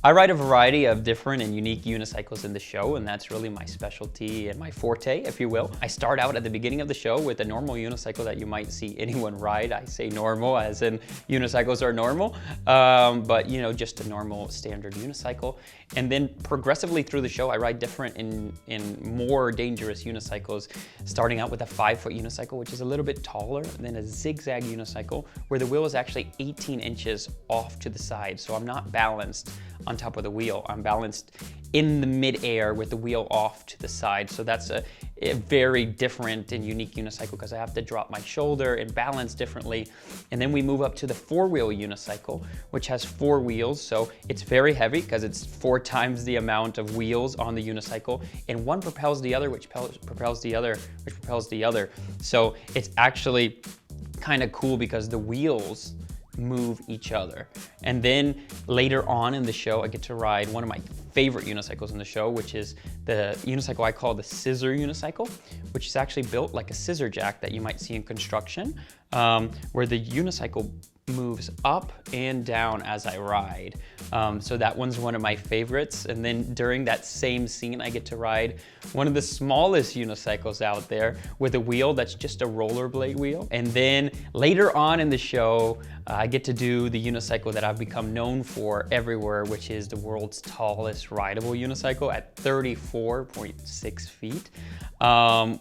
I ride a variety of different and unique unicycles in the show, and that's really my specialty and my forte, if you will. I start out at the beginning of the show with a normal unicycle that you might see anyone ride. I say normal as in unicycles are normal, but you know, just a normal standard unicycle. And then progressively through the show, I ride different in more dangerous unicycles, starting out with a 5-foot unicycle, which is a little bit taller than a zigzag unicycle, where the wheel is actually 18 inches off to the side. So I'm not balanced on top of the wheel. I'm balanced in the mid-air with the wheel off to the side. So that's a very different and unique unicycle because I have to drop my shoulder and balance differently. And then we move up to the 4-wheel unicycle, which has 4 wheels. So it's very heavy because it's 4 times the amount of wheels on the unicycle, and one propels the other, which propels the other, which propels the other. So it's actually kind of cool because the wheels move each other. And then later on in the show, I get to ride one of my favorite unicycles in the show, which is the unicycle I call the scissor unicycle, which is actually built like a scissor jack that you might see in construction, where the unicycle moves up and down as I ride. So that one's one of my favorites. And then during that same scene, I get to ride one of the smallest unicycles out there with a wheel that's just a rollerblade wheel. And then later on in the show, I get to do the unicycle that I've become known for everywhere, which is the world's tallest rideable unicycle at 34.6 feet,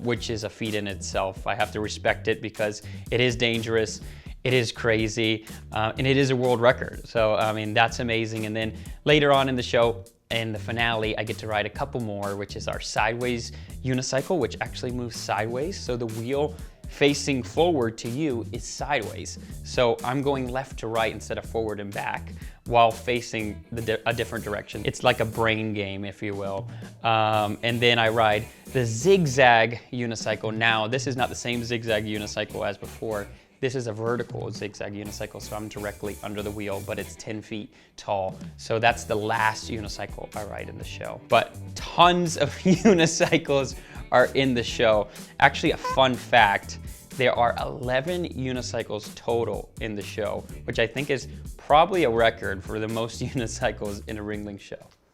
which is a feat in itself. I have to respect it because it is dangerous. It is crazy, and it is a world record. So, I mean, that's amazing. And then later on in the show, in the finale, I get to ride a couple more, which is our sideways unicycle, which actually moves sideways. So the wheel facing forward to you is sideways. So I'm going left to right instead of forward and back while facing a different direction. It's like a brain game, if you will. And then I ride the zigzag unicycle. Now, this is not the same zigzag unicycle as before. This is a vertical zigzag unicycle, so I'm directly under the wheel, but it's 10 feet tall. So that's the last unicycle I ride in the show. But tons of unicycles are in the show. Actually, a fun fact, there are 11 unicycles total in the show, which I think is probably a record for the most unicycles in a Ringling show.